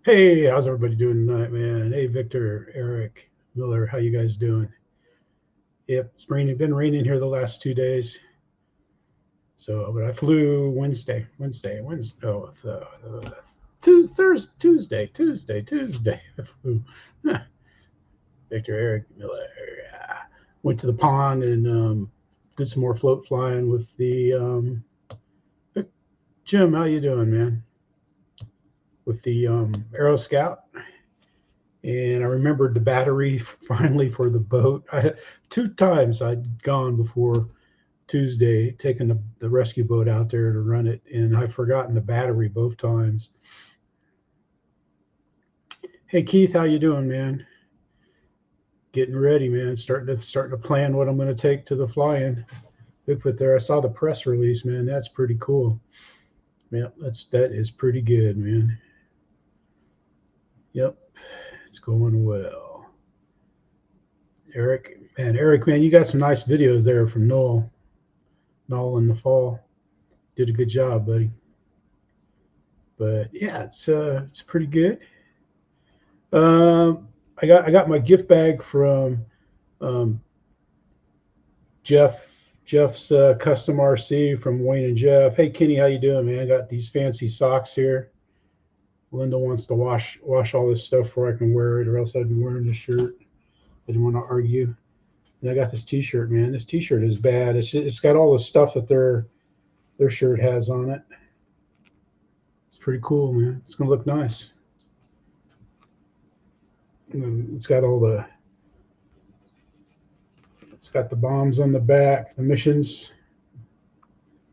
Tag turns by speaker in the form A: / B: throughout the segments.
A: Hey, how's everybody doing tonight, man? Hey, Victor, Eric, Miller, how you guys doing? Yep, it's raining. Been raining here the last 2 days. So, but I flew Wednesday. Oh, Tuesday, Thursday, Tuesday. I flew. Victor, Eric, Miller. Went to the pond and did some more float flying with the Jim. How you doing, man? With the Aero Scout. And I remembered the battery finally for the boat. 2 times I'd gone before Tuesday, taking the rescue boat out there to run it, and I've forgotten the battery both times. Hey Keith, how you doing, man? Getting ready, man. Starting to plan what I'm going to take to the fly-in. Bigfoot there. I saw the press release, man. That's pretty cool. Yeah, that is pretty good, man. Yep, it's going well. Eric, man, you got some nice videos there from Nall in the fall. Did a good job, buddy. But yeah, it's pretty good. I got my gift bag from um, Jeff's custom RC from Wayne and Jeff. Hey Kenny, how you doing, man? I got these fancy socks here. Linda wants to wash all this stuff before I can wear it, or else I'd be wearing this shirt. I didn't want to argue. And I got this T-shirt, man. This T-shirt is bad. It's got all the stuff that their shirt has on it. It's pretty cool, man. It's gonna look nice. It's got the bombs on the back, the missions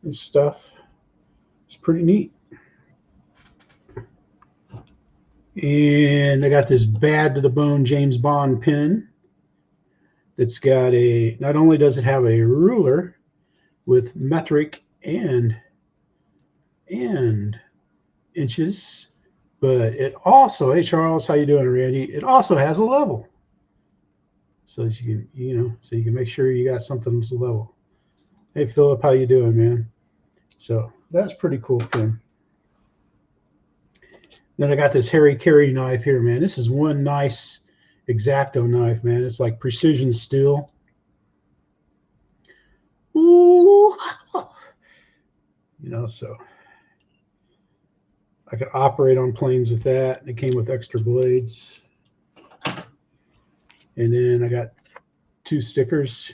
A: and stuff. It's pretty neat. And I got this bad to the bone James Bond pin that's got not only does it have a ruler with metric and inches, but it also, hey Charles, how you doing, Randy? It also has a level. So that you can make sure you got something that's level. Hey Philip, how you doing, man? So that's pretty cool pin. Then I got this Harry Carry knife here, man. This is one nice X-Acto knife, man. It's like precision steel. Ooh. So I could operate on planes with that. It came with extra blades. And then I got 2 stickers.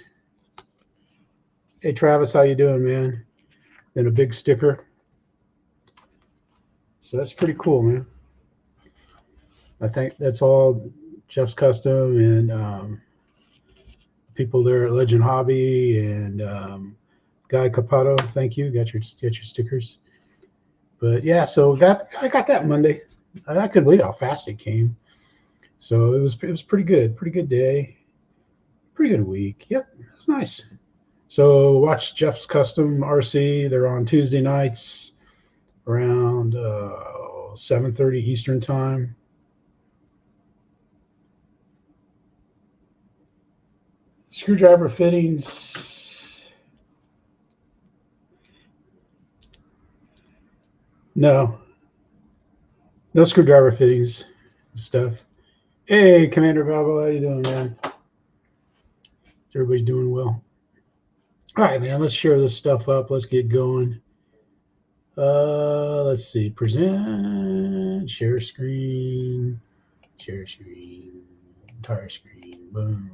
A: Hey Travis, how you doing, man? Then a big sticker. So that's pretty cool, man. I think that's all Jeff's Custom and people there at Legend Hobby and Guy Capato. Thank you. Got your stickers. But yeah, so I got that Monday. I couldn't believe how fast it came. So it was pretty good. Pretty good day. Pretty good week. Yep, it was nice. So watch Jeff's Custom RC. They're on Tuesday nights around 7:30 Eastern time. Screwdriver fittings. No screwdriver fittings stuff. Hey, Commander Valvo, how you doing, man? Everybody's doing well. All right, man, let's share this stuff up. Let's get going. Let's see. Present, share screen, entire screen, boom.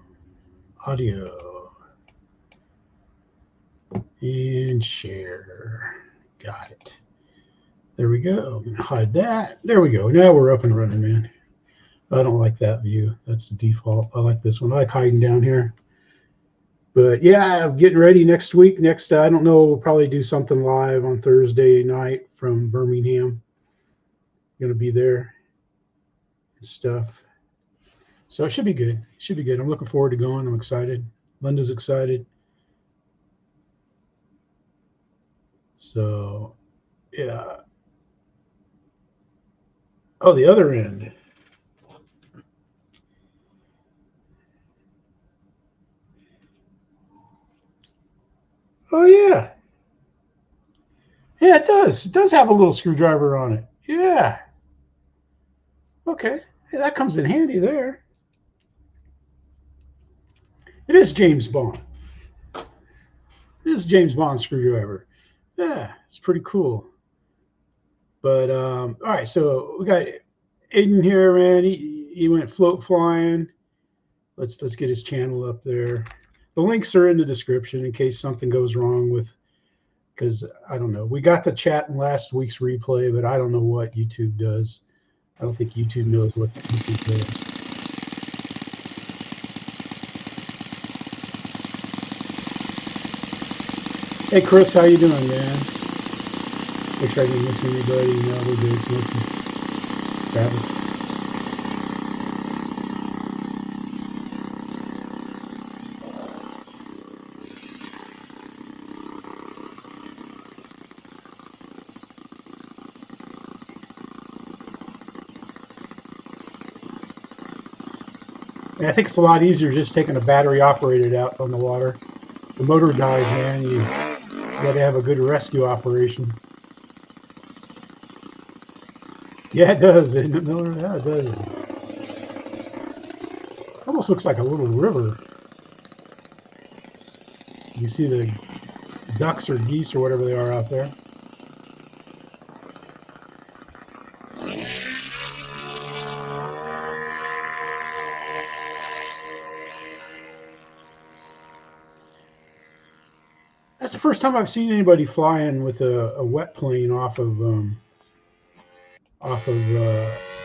A: Audio and share. Got it. There we go. I'm gonna hide that. There we go. Now we're up and running, man. I don't like that view. That's the default. I like this one. I like hiding down here. But yeah, I'm getting ready next week. I don't know, we'll probably do something live on Thursday night from Birmingham. Going to be there and stuff. So it should be good. I'm looking forward to going. I'm excited. Linda's excited. So, yeah. Oh, the other end. Oh, yeah. Yeah, it does. It does have a little screwdriver on it. Yeah. Okay, hey, that comes in handy there. It is James Bond. It is James Bond screwdriver. Yeah, it's pretty cool. But all right, so we got Aidan here, man. He went float flying. Let's get his channel up there. The links are in the description in case something goes wrong with, because I don't know. We got the chat in last week's replay, but I don't know what YouTube does. I don't think YouTube knows what YouTube does. Hey Chris, how you doing, man? Make sure I didn't miss anybody. No, we're good. Smoking. Travis. And I think it's a lot easier just taking a battery operated out on the water. The motor dies, man. You got to have a good rescue operation. Yeah, it does. Yeah, it does. Almost looks like a little river. You see the ducks or geese or whatever they are out there. That's the first time I've seen anybody flying with a wet plane off of a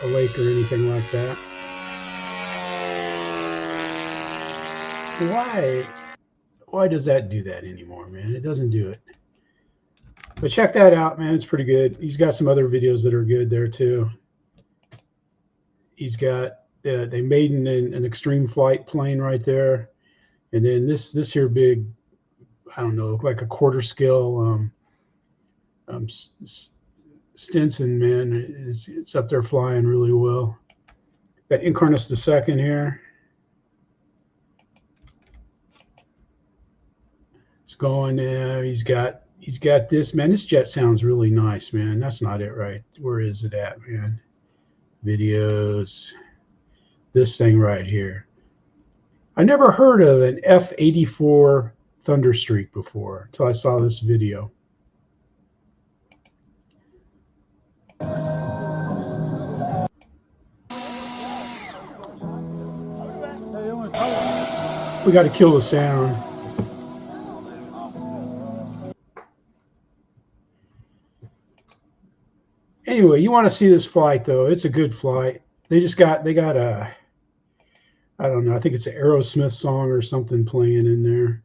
A: lake or anything like that. Why does that do that anymore, man? It doesn't do it. But check that out, man. It's pretty good. He's got some other videos that are good there too. He's got the Maiden and an extreme flight plane right there, and then this here big, I don't know, like a quarter scale Stinson, man. It's up there flying really well. Got Icarus the second here. It's going there. He's got this, man. This jet sounds really nice, man. That's not it, right? Where is it at, man? Videos. This thing right here. I never heard of an F-84 Thunderstreak before until I saw this video. We got to kill the sound. Anyway, you want to see this flight though? It's a good flight. They got a, I don't know, I think it's an Aerosmith song or something playing in there.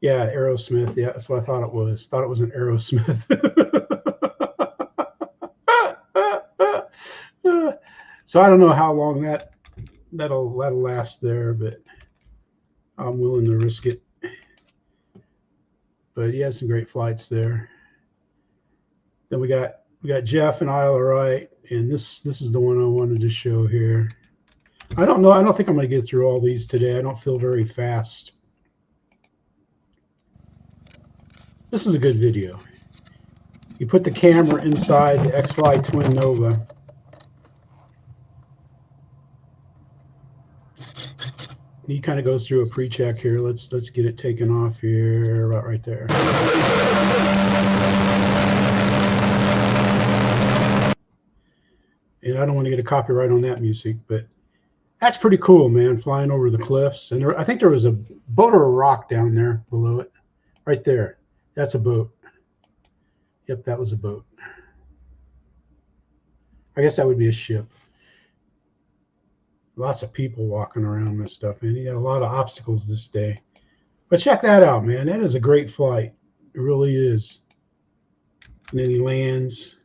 A: Yeah, Aerosmith. Yeah, that's what I thought it was. Thought it was an Aerosmith. So I don't know how long that'll last there, but I'm willing to risk it. But he has some great flights there. Then we got Jeff and Isle of Wight, and this is the one I wanted to show here. I don't know. I don't think I'm going to get through all these today. I don't feel very fast. This is a good video. You put the camera inside the Xfly Twin Nova. He kind of goes through a pre-check here. Let's get it taken off here, right there. And I don't want to get a copyright on that music, but that's pretty cool, man, flying over the cliffs. And I think there was a boat or a rock down there below it. Right there. That's a boat. Yep, that was a boat. I guess that would be a ship. Lots of people walking around this stuff, man. You got a lot of obstacles this day. But check that out, man. That is a great flight. It really is. And then he lands.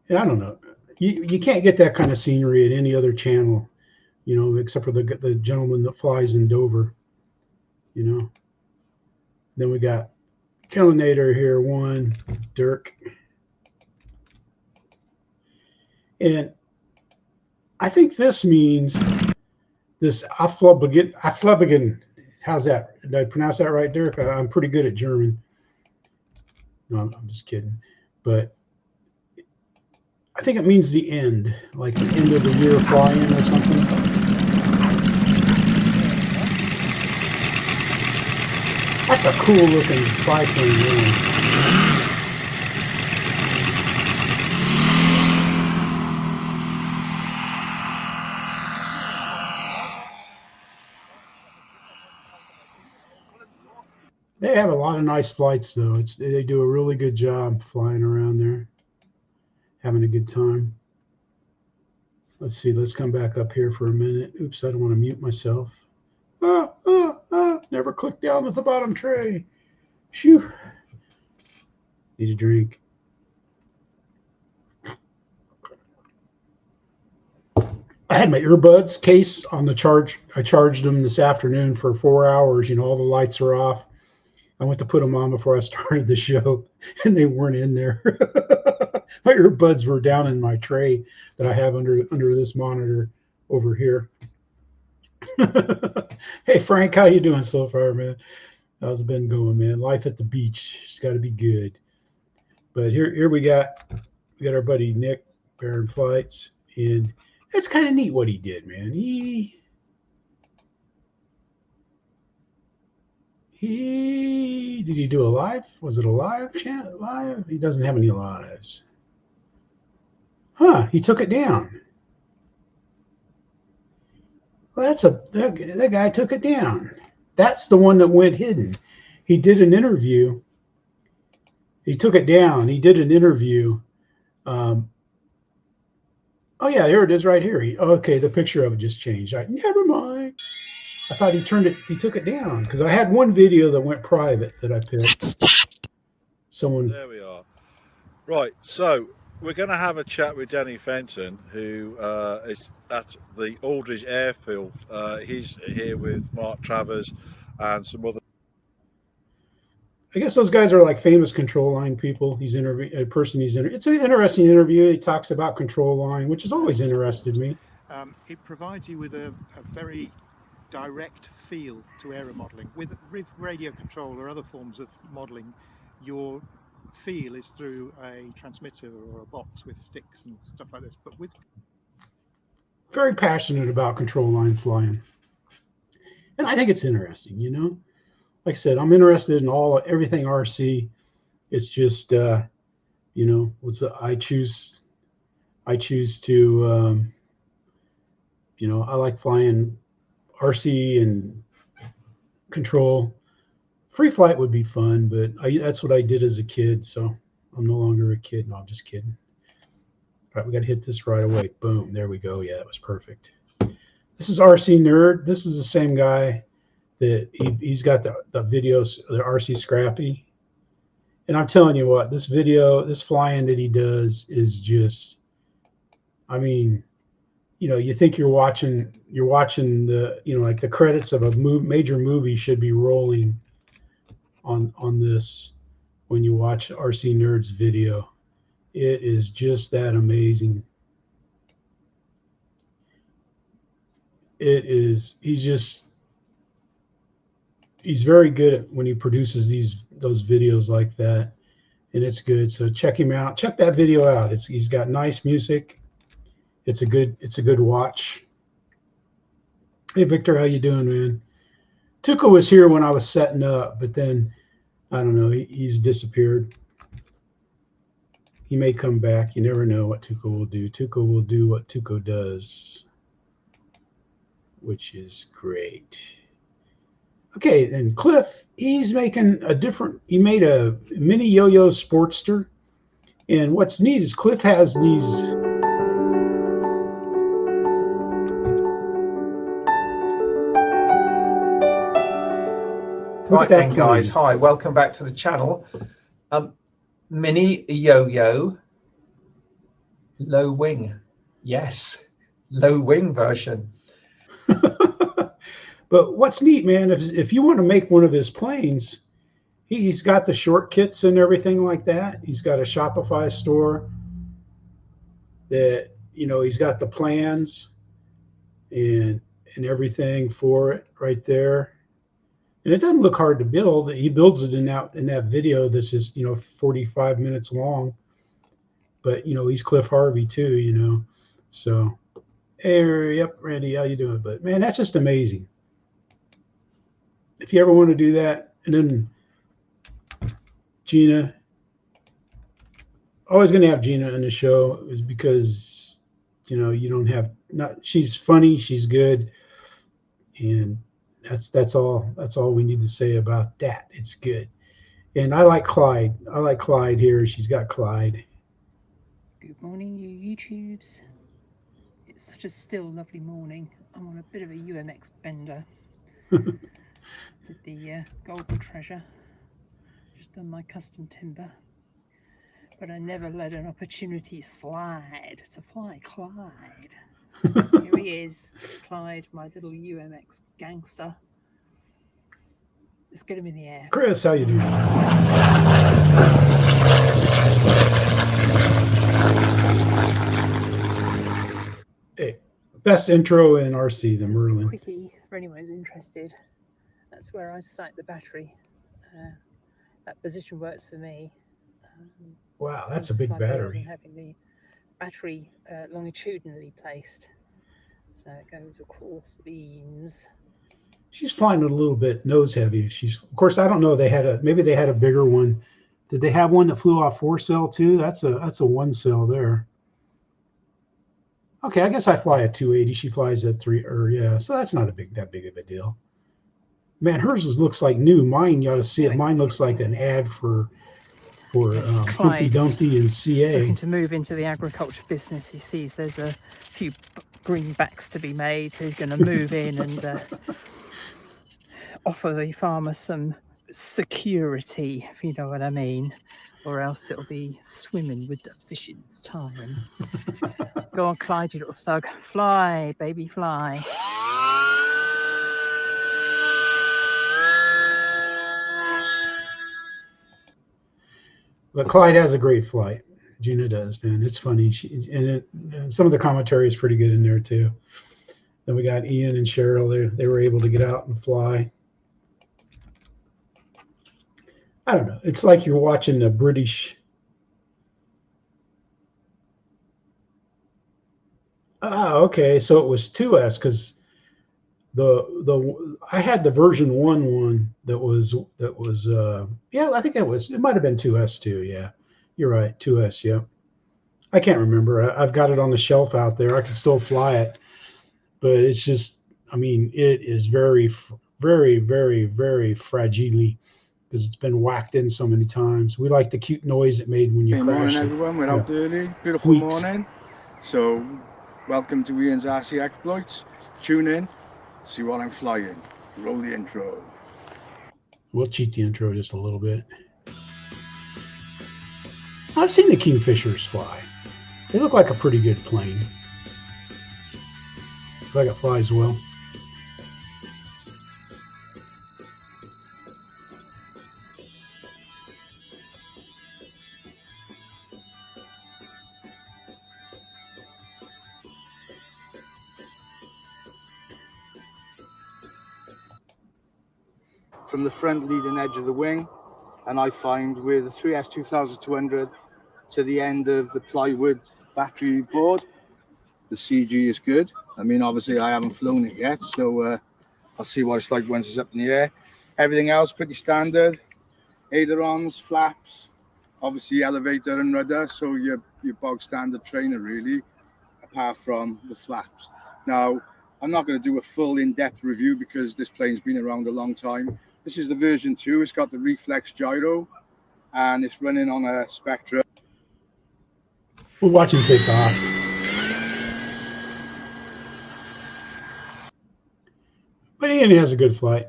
A: And I don't know. You can't get that kind of scenery at any other channel, you know, except for the gentleman that flies in Dover, you know. Then we got Kowinator1, Dirk. And I think this means this Abfliegen. How's that? Did I pronounce that right, Dirk? I'm pretty good at German. No, I'm just kidding. But I think it means the end, like the end of the year flying or something. That's a cool looking biplane, man. They have a lot of nice flights, though. They do a really good job flying around there, having a good time. Let's see. Let's come back up here for a minute. Oops, I don't want to mute myself. Never click down at the bottom tray. Phew. Need a drink. I had my earbuds case on the charge. I charged them this afternoon for 4 hours. You know, all the lights are off. I went to put them on before I started the show, and they weren't in there. My earbuds were down in my tray that I have under this monitor over here. Hey, Frank, how you doing so far, man? How's it been going, man? Life at the beach. It's got to be good. But here we got our buddy Nick, Barron Flights, and it's kind of neat what he did, man. Did he do a live? Was it a live channel? Live? He doesn't have any lives. Huh? He took it down. Well, that guy took it down. That's the one that went hidden. He did an interview. He took it down. He did an interview. Oh yeah, there it is right here. Okay, the picture of it just changed. Never mind. I thought he took it down because I had one video that went private that I picked.
B: There we are. Right, so we're going to have a chat with Danny Fenton, who is at the Aldridge Airfield. He's here with Mark Travers and some other.
A: I guess those guys are like famous control line people. It's an interesting interview. He talks about control line, which has always interested me.
C: It provides you with a very direct feel to aero modeling. With radio control or other forms of modeling, your feel is through a transmitter or a box with sticks and stuff like this. But with
A: very passionate about control line flying, and I think it's interesting. You know, like I said, I'm interested in everything RC. It's just you know, I choose to you know, I like flying RC and control. Free flight would be fun, but that's what I did as a kid, so I'm no longer a kid. No, I'm just kidding. All right, we got to hit this right away. Boom, there we go. Yeah, that was perfect. This is RC Nerd. This is the same guy that he's got the videos, the RC Scrappy. And I'm telling you what, this flying that he does is just, I mean, you know, you think you're watching the, you know, like the credits of a major movie should be rolling on this when you watch RC Nerd's video. It is just that amazing. It is. He's very good at when he produces those videos like that, and it's good. So check him out. Check that video out. He's got nice music. It's a good watch. Hey Victor, how you doing, man? Tuco was here when I was setting up, but then I don't know. He's disappeared. He may come back. You never know what Tuco will do. Tuco will do what Tuco does, which is great. Okay, then Cliff, he's making he made a mini yo-yo Sportster. And what's neat is Cliff has these.
D: Right then, guys. Hi, welcome back to the channel. Mini yo-yo, low wing. Yes, low wing version.
A: But what's neat, man, if you want to make one of his planes, he's got the short kits and everything like that. He's got a Shopify store that, you know, he's got the plans and everything for it right there. And it doesn't look hard to build. He builds it in that video that's just, you know, 45 minutes long. but he's Cliff Harvey too. So, hey, yep, Randy, how you doing? But man, that's just amazing. If you ever want to do that, and then Gina, always going to have Gina in the show, is because you don't have she's funny, she's good, and that's all we need to say about that. It's good. And I like Clyde. Here. She's got Clyde.
E: Good morning, you YouTubes. It's such a still, lovely morning. I'm on a bit of a UMX bender. Did the Globel treasure. Just done my custom timber. But I never let an opportunity slide to fly Clyde. Here he is, Clyde, my little UMX gangster. Let's get him in the air.
A: Chris, how you doing? Hey, best intro in RC, the Merlin.
E: Quickie, for anyone who's interested. That's where I sight the battery. That position works for me.
A: Wow, that's a big battery.
E: Having the battery longitudinally placed, so it goes across the beams.
A: She's flying it a little bit nose heavy. Of course, I don't know. Maybe they had a bigger one. Did they have one that flew off 4-cell too? That's a 1-cell there. Okay, I guess I fly a 280. She flies a 3, so that's not that big of a deal. Man, hers looks like new. Mine, you ought to see it. Mine looks like an ad for Humpty Dumpty and CA.
E: Looking to move into the agriculture business. He sees there's a few greenbacks to be made, so he's going to move in and offer the farmer some security, if you know what I mean, or else it'll be swimming with the fish in its time. Go on, Clyde, you little thug. Fly, baby, fly.
A: But Clyde has a great flight. Gina does, man. It's funny. And some of the commentary is pretty good in there too. Then we got Ian and Cheryl. They were able to get out and fly. I don't know. It's like you're watching the British. Okay. So it was 2S because I had the version 1 that was I think it might have been 2S too. Yeah, you're right. 2S. Yeah. I can't remember. I've got it on the shelf out there. I can still fly it, but it's just, it is very, very, very, very fragile because it's been whacked in so many times. We like the cute noise it made when you
F: Good
A: crashed.
F: morning, everyone. We're out early. Beautiful morning. So, welcome to Ian's RC Exploits. Tune in, see what I'm flying. Roll the intro.
A: We'll cheat the intro just a little bit. I've seen the Kingfishers fly. They look like a pretty good plane. Looks like it flies well.
F: From the front leading edge of the wing, and I find with the 3S 2200 to the end of the plywood battery board, the CG is good. Obviously I haven't flown it yet, so I'll see what it's like once it's up in the air. Everything else pretty standard. Ailerons, flaps, obviously elevator and rudder, so your bog standard trainer really, apart from the flaps. Now, I'm not going to do a full in-depth review because this plane's been around a long time. This is the version 2. It's got the reflex gyro, and it's running on a Spectra.
A: We're watching take off. But Ian has a good flight.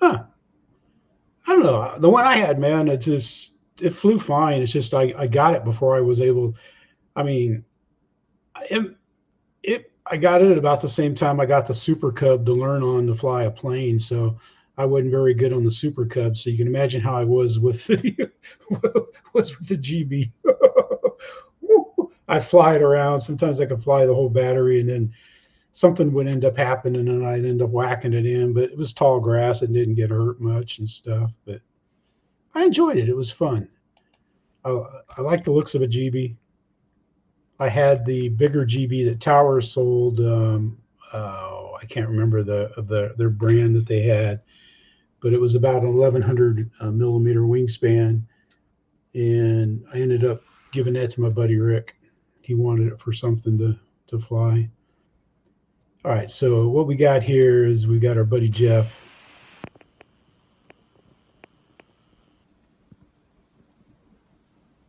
A: I don't know. The one I had, man, it flew fine. It's just I got it before I was able. I got it at about the same time I got the Supercub to learn on to fly a plane. So I wasn't very good on the Supercub. So you can imagine how I was with the GeeBee. I fly it around. Sometimes I could fly the whole battery, and then something would end up happening, and I'd end up whacking it in. But it was tall grass and didn't get hurt much and stuff. But I enjoyed it. It was fun. I like the looks of a GeeBee. I had the bigger GeeBee that Tower sold. I can't remember their brand that they had, but it was about an 1100 millimeter wingspan, and I ended up giving that to my buddy Rick. He wanted it for something to fly. All right, so what we got here is we got our buddy Jeff.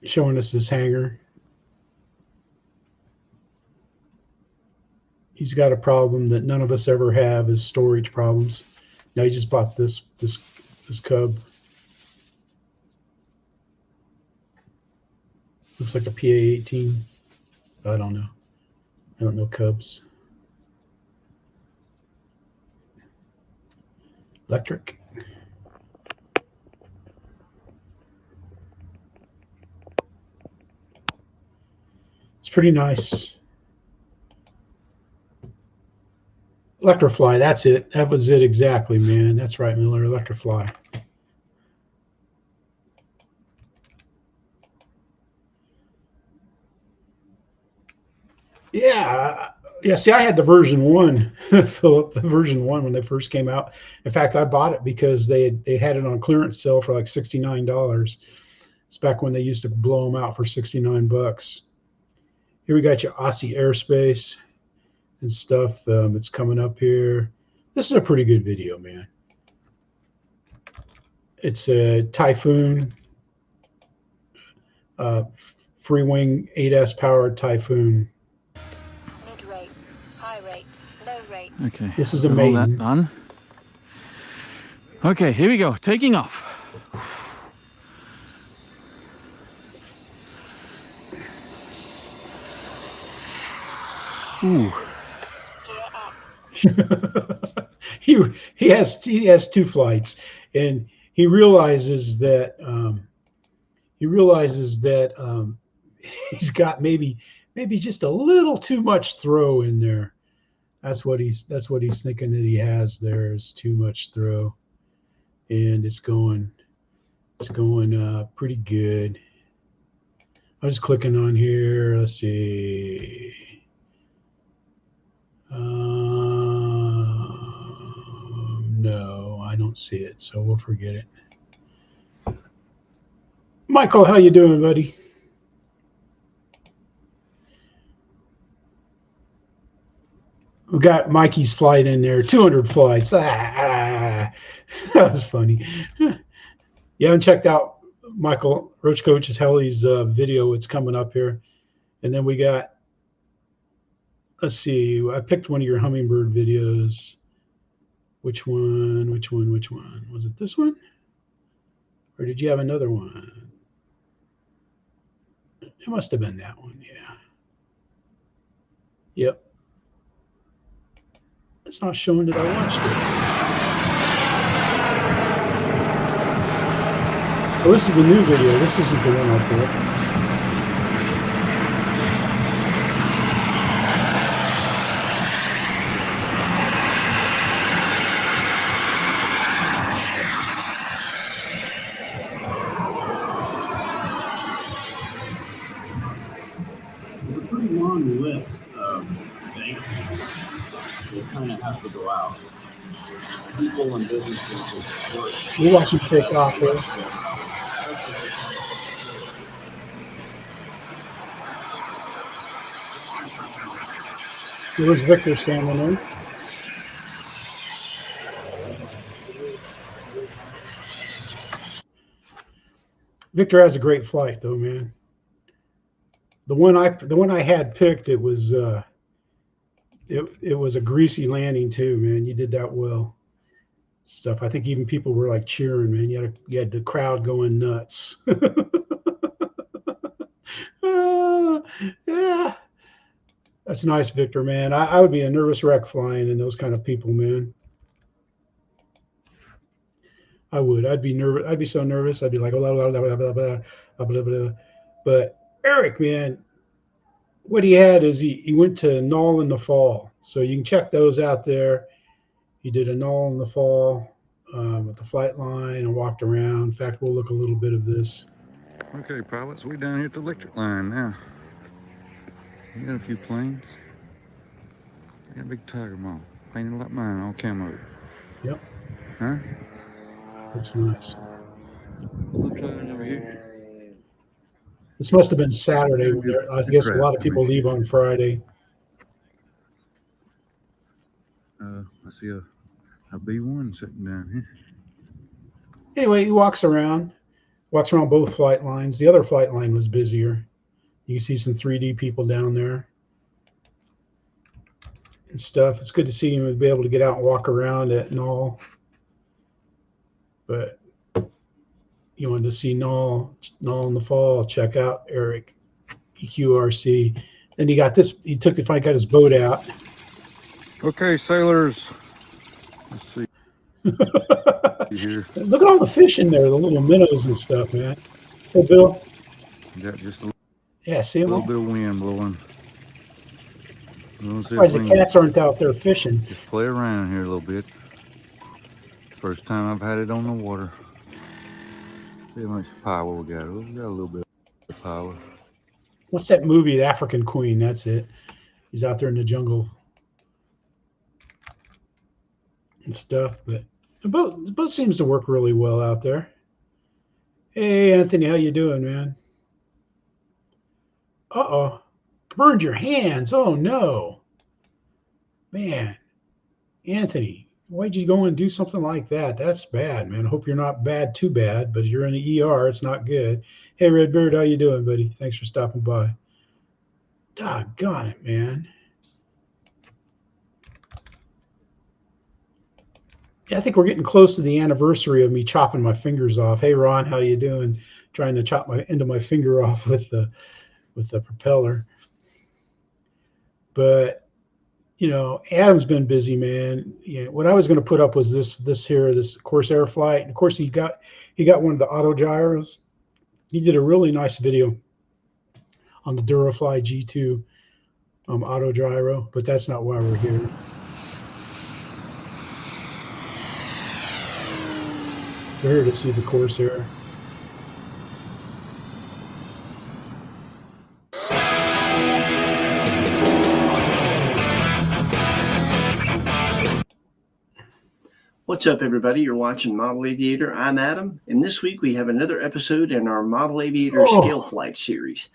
A: Showing us his hangar. He's got a problem that none of us ever have, is storage problems. Now he just bought this Cub. Looks like a PA-18. I don't know. I don't know Cubs. Electric. It's pretty nice. Electrofly, that's it. That was it exactly, man. That's right, Miller. Electrofly. Yeah. Yeah, see, I had the version 1, Philip, the version 1 when they first came out. In fact, I bought it because they had it on clearance sale for like $69. It's back when they used to blow them out for 69 bucks. Here we got your Aussie Airspace and stuff. It's coming up here. This is a pretty good video, man. It's a Typhoon, Freewing 8S powered Typhoon.
G: Mid-rate, high rate, low rate.
H: Okay.
A: This is a
H: got all
A: Maiden.
H: that done. Okay, here we go. Taking off. Ooh.
A: he has 2 flights, and he realizes that he's got maybe just a little too much throw in there. That's what he's thinking that he has there, is too much throw, and it's going pretty good. I'm just clicking on here. Let's see. No, I don't see it, so we'll forget it. Michael, how you doing, buddy? We got Mikey's flight in there, 200 flights. That was funny. You haven't checked out Michael Roach Coach's Helly's video. It's coming up here. And then we got, let's see, I picked one of your Hummingbird videos. Which one? Was it this one? Or did you have another one? It must have been that one, yeah. Yep. It's not showing that I watched it. Oh, this is the new video. This isn't the one I put.
I: Have to go out. People and businesses.
A: We're watching take off here. There's Victor standing there. Victor has a great flight, though, man. The one I had picked, it was it was a greasy landing too, man. You did that well. Stuff. I think even people were like cheering, man. You had the crowd going nuts. Yeah, that's nice, Victor, man. I would be a nervous wreck flying in those kind of people, man. I would. I'd be nervous. I'd be so nervous. I'd be like, blah, blah, blah, blah, blah, blah, blah, blah, blah. But Eric, man, what he had is he went to Nall in the fall. So you can check those out there. He did a Nall in the fall. with the Flightline and walked around. In fact, we'll look a little bit of this.
H: Okay, pilots, we down here at the electric line now. We got a few planes. We got a big tiger mom, painted like mine, all camo.
A: Yep.
H: Huh?
A: Looks nice.
H: Little tiger over here.
A: This must have been Saturday. When I
H: Good
A: guess a
H: crap
A: lot of people
H: coming
A: leave on Friday.
H: I see a B1 sitting down here.
A: Anyway, he walks around both flight lines. The other flight line was busier. You can see some 3D people down there and stuff. It's good to see him and be able to get out and walk around at Nall. But you wanted to see Nall in the fall. Check out Eric, EQRC. Then he got this. He finally got his boat out.
H: Okay, sailors. Let's see. Here.
A: Look at all the fish in there, the little minnows and stuff, man. Hey, Bill.
H: You got just a
A: See them?
H: little bit of wind blowing.
A: Surprised the cats aren't out there fishing.
H: Just play around here a little bit. First time I've had it on the water. See how much power we got. We got a little bit of power.
A: What's that movie, The African Queen? That's it. He's out there in the jungle and stuff, but the boat seems to work really well out there. Hey, Anthony, how you doing, man? Uh-oh. Burned your hands. Oh, no. Man. Anthony, why'd you go and do something like that? That's bad, man. I hope you're not too bad, but you're in the ER. It's not good. Hey, Redbird, how you doing, buddy? Thanks for stopping by. Doggone it, man. Yeah, I think we're getting close to the anniversary of me chopping my fingers off. Hey, Ron, how you doing? Trying to chop my end of my finger off with the propeller. But you know, Adam's been busy, man. You know, what I was going to put up was this Corsair flight, and of course he got one of the auto gyros. He did a really nice video on the Durafly G2 auto gyro, but that's not why we're here. We're here to see the Corsair.
J: What's up, everybody? You're watching Model Aviator. I'm Adam, and this week we have another episode in our Model Aviator Scale Flight series.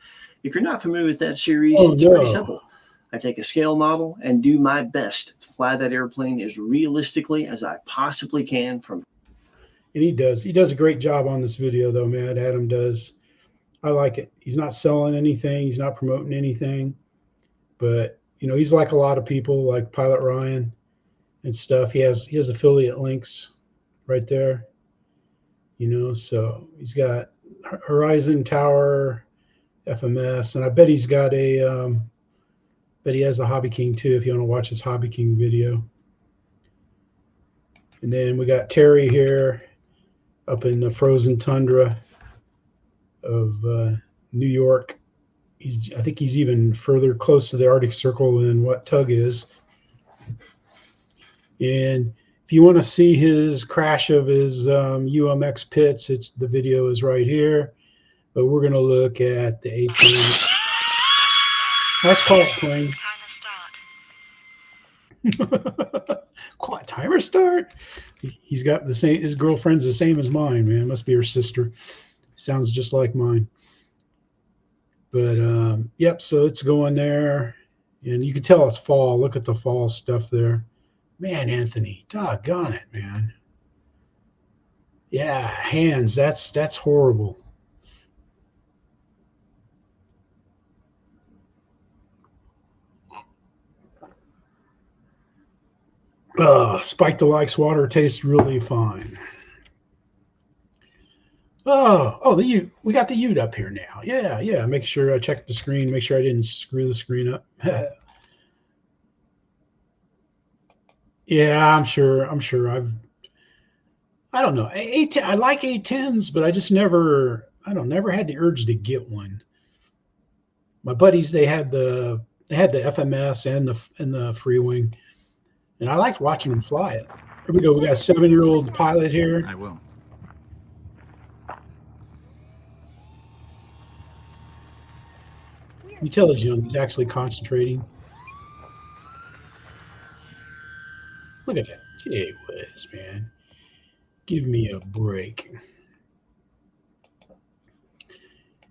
J: If you're not familiar with that series, it's pretty simple. I take a scale model and do my best to fly that airplane as realistically as I possibly can from.
A: And he does a great job on this video, though, man. Adam does. I like it. He's not selling anything. He's not promoting anything. But, you know, he's like a lot of people, like Pilot Ryan and stuff. He has affiliate links right there, you know. So he's got Horizon Tower, FMS, and I bet he's got bet he has a Hobby King too, if you want to watch his Hobby King video. And then we got Terry here up in the frozen tundra of New York. I think he's even further close to the Arctic Circle than what Tug is. And if you want to see his crash of his UMX pits, the video is right here. But we're going to look at the A-plane. Nice quiet plane. Quiet timer start. He's got the same. His girlfriend's the same as mine, man. Must be her sister. Sounds just like mine. But yep. So it's going there, and you can tell it's fall. Look at the fall stuff there. Man, Anthony, doggone it, man. Yeah, hands. That's horrible. Spike the likes water tastes really fine. We got the Ute up here now. Yeah. Make sure I checked the screen. Make sure I didn't screw the screen up. Yeah, I'm sure. I don't know. I like A10s, but I just never had the urge to get one. My buddies, they had the FMS and the Freewing. And I liked watching them fly it. Here we go. We got a 7-year-old pilot here.
H: I will.
A: You tell he's young. He's actually concentrating. Look at that. Gee whiz, man. Give me a break.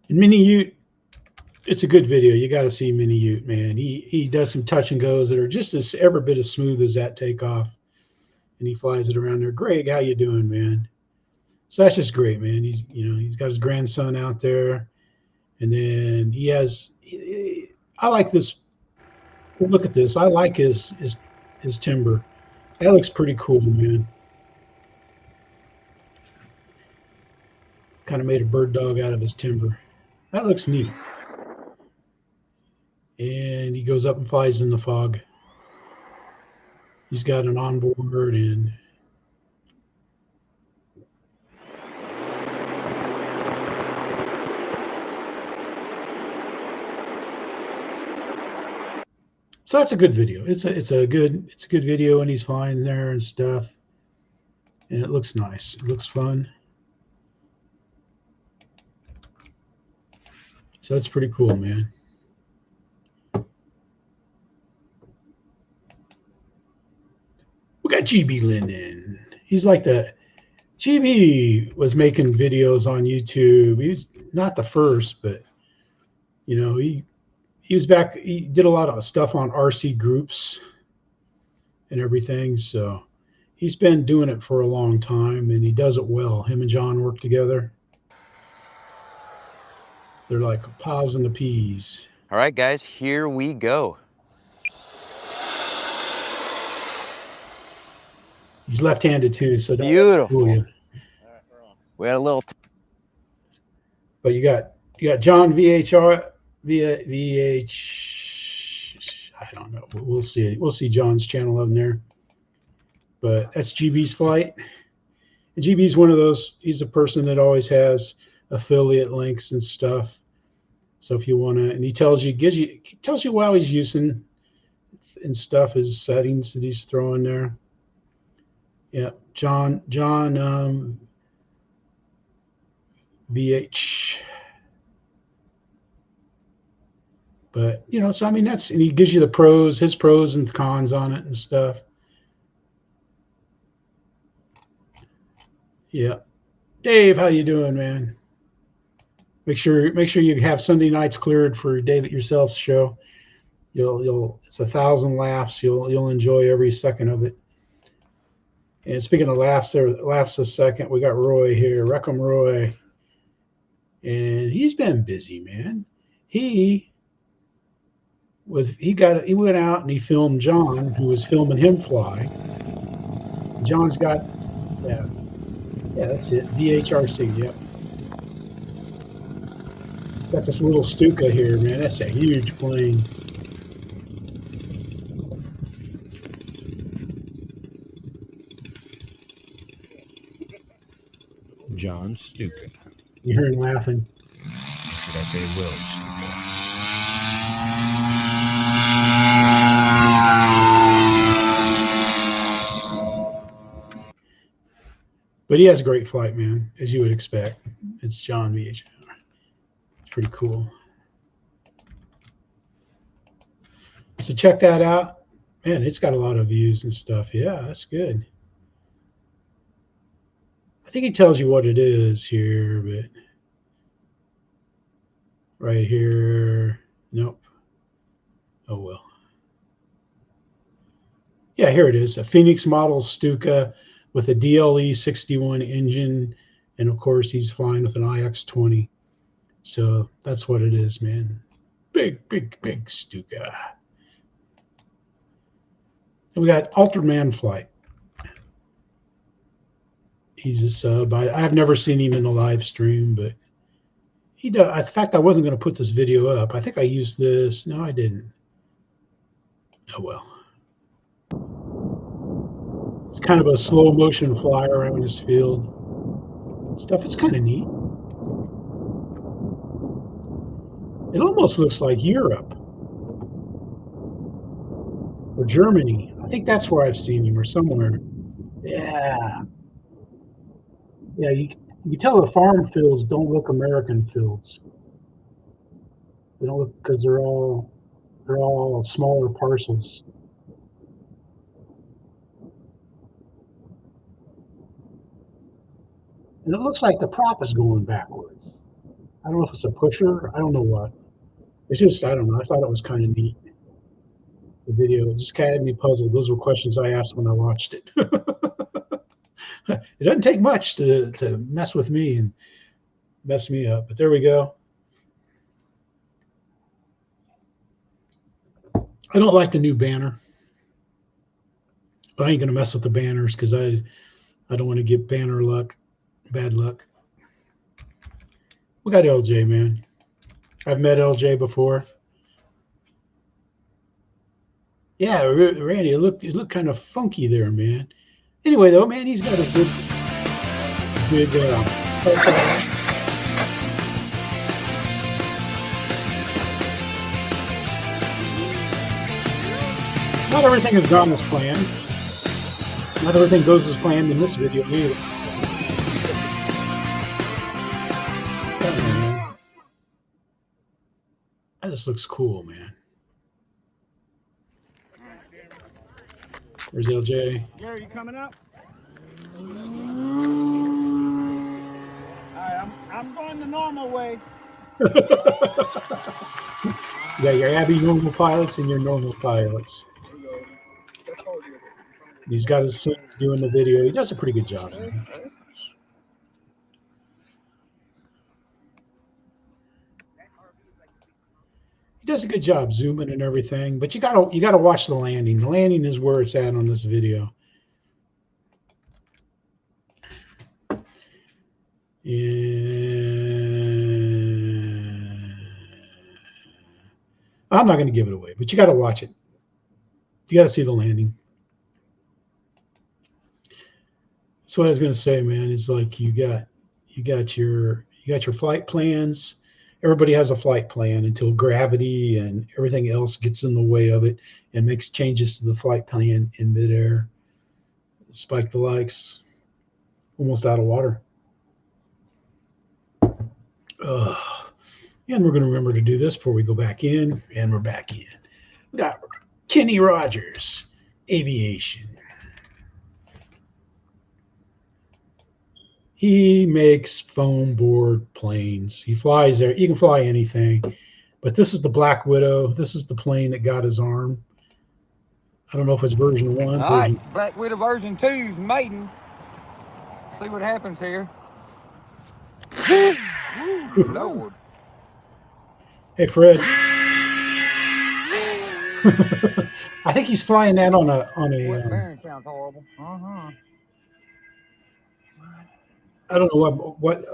A: And Mini Ute, it's a good video. You got to see Mini Ute, man. He does some touch and goes that are just as every bit as smooth as that takeoff. And he flies it around there. Greg, how you doing, man? So that's just great, man. He's got his grandson out there. And then he has, I like this. Look at this. I like his timber. That looks pretty cool, man. Kind of made a bird dog out of his timber. That looks neat. And he goes up and flies in the fog. He's got an onboard and so that's a good video. It's a good video, and he's flying there and stuff. And it looks nice. It looks fun. So it's pretty cool, man. We got GeeBee Linden. He's like GeeBee was making videos on YouTube. He was not the first, but he was back. He did a lot of stuff on RC groups and everything. So he's been doing it for a long time, and he does it well. Him and John work together. They're like paws and the peas.
K: All right, guys, here we go.
A: He's left-handed too, so don't
K: beautiful.
A: Fool you.
K: We had a little.
A: But you got John VHR. VH, I don't know. We'll see. We'll see John's channel on there. But that's GeeBee's flight. And GeeBee's one of those. He's a person that always has affiliate links and stuff. So if you want to, and he tells you while he's using and stuff, his settings that he's throwing there. Yeah, John VH. But so I mean and he gives you his pros and cons on it and stuff. Yeah, Dave, how you doing, man? Make sure you have Sunday nights cleared for Dave It Yourself's show. It's 1,000 laughs. You'll enjoy every second of it. And speaking of laughs, laughs a second. We got Roy here, Wreckham Roy, and he's been busy, man. He went out and he filmed John, who was filming him fly. John's got yeah, that's it. VHRC, yep. Got this little Stuka here, man. That's a huge plane.
L: John Stuka.
A: You hear him laughing.
L: Should I say Will Stuka?
A: But he has a great flight, man, as you would expect. It's John VH. It's pretty cool. So check that out. Man, it's got a lot of views and stuff. Yeah, that's good. I think he tells you what it is here, but right here, nope. Oh, well. Yeah, here it is. A Phoenix model Stuka with a DLE 61 engine. And, of course, he's flying with an IX-20. So that's what it is, man. Big, big, big Stuka. And we got Ultraman Flight. He's a sub. I've never seen him in the live stream, but he does. In fact, I wasn't going to put this video up. I think I used this. No, I didn't. Oh, well. It's kind of a slow motion fly around his field. Stuff, it's kind of neat. It almost looks like Europe or Germany. I think that's where I've seen him or somewhere. Yeah. Yeah, you can tell the farm fields don't look American fields. They don't look because they're all smaller parcels. And it looks like the prop is going backwards. I don't know if it's a pusher. I don't know what. It's just, I don't know. I thought it was kind of neat. The video just kind of had me puzzled. Those were questions I asked when I watched it. It doesn't take much to mess with me and mess me up. But there we go. I don't like the new banner. But I ain't going to mess with the banners because I don't want to get banner luck, bad luck. We got LJ, man. I've met LJ before. Yeah, Randy, it looked kind of funky there, man. Anyway, though, man, he's got a good not everything has gone as planned. Not everything goes as planned in this video either. That just looks cool, man. Where's LJ?
M: Gary, you coming up? Alright, I'm going the normal way.
A: Yeah, your Abby normal pilots and your normal pilots. He's got his son doing the video. He does a pretty good job, man. He does a good job zooming and everything, but you gotta watch the landing. The landing is where it's at on this video. And I'm not going to give it away, but you got to watch it. You got to see the landing. That's what I was going to say, man. It's like you got your flight plans. Everybody has a flight plan until gravity and everything else gets in the way of it and makes changes to the flight plan in midair. Spike the likes, almost out of water. And we're going to remember to do this before we go back in, and we're back in. We got Kenny Rogers, Aviation. He makes foam board planes. He flies there. You can fly anything, but this is the Black Widow. This is the plane that got his arm. I don't know if it's version 1.
N: All right, Black Widow version 2's Maiden. See what happens here. Woo, Lord.
A: Hey, Fred. I think he's flying that on a.
N: Barron sounds horrible.
A: I don't know what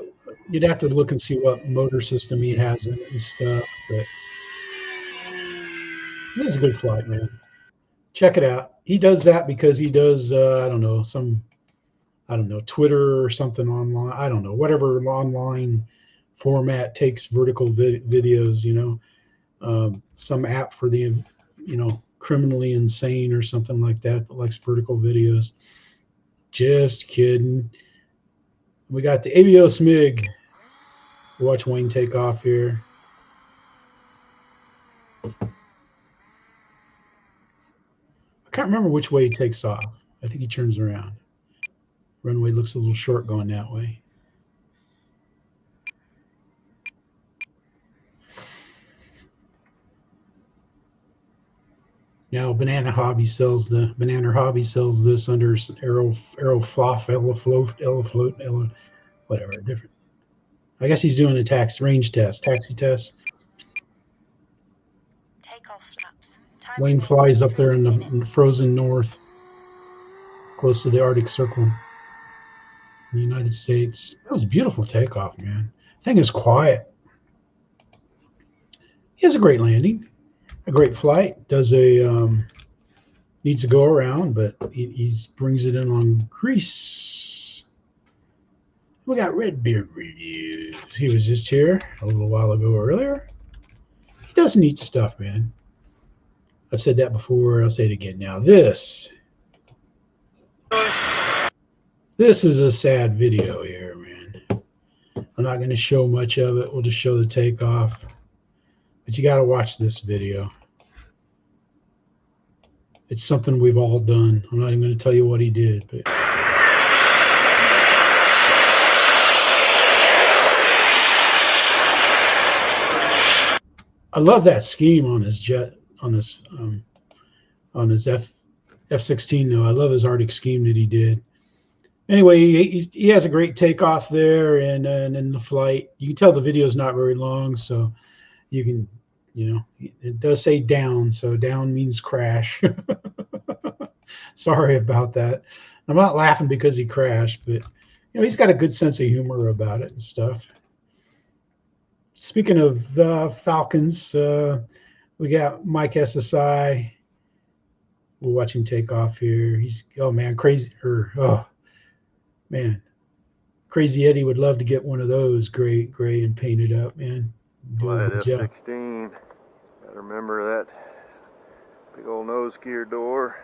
A: you'd have to look and see what motor system he has in it and stuff, but it's a good flight, man. Check it out. He does that because he does I don't know, Twitter or something online. I don't know, whatever online format takes vertical videos, some app for the, criminally insane or something like that likes vertical videos. Just kidding. We got the Avios MiG. Watch Wayne take off here. I can't remember which way he takes off. I think he turns around. Runway looks a little short going that way. Now, Banana Hobby sells this under Aerofloat, whatever, different. I guess he's doing a taxi test. Wayne flies up there in the frozen north, close to the Arctic Circle, in the United States. That was a beautiful takeoff, man. The thing is quiet. He has a great landing. A great flight. Does needs to go around, but he brings it in on grease. We got Redbeard reviews. He was just here a little while ago earlier. He does neat stuff, man. I've said that before. I'll say it again now. This This is a sad video here, man. I'm not going to show much of it. We'll just show the takeoff. But you got to watch this video. It's something we've all done. I'm not even going to tell you what he did, but I love that scheme on his jet, on his F-16 though. I love his Arctic scheme that he did. Anyway, he has a great takeoff there, and in the flight, you can tell the video is not very long, so you can, you know, it does say down, so down means crash. Sorry about that. I'm not laughing because he crashed, but you know, he's got a good sense of humor about it and stuff. Speaking of Falcons, we got Mike SSI. We'll watch him take off here. He's, oh man, crazy, oh man, Crazy Eddie would love to get one of those gray and painted up, man.
O: Flight F-16. Gotta remember that big old nose gear door.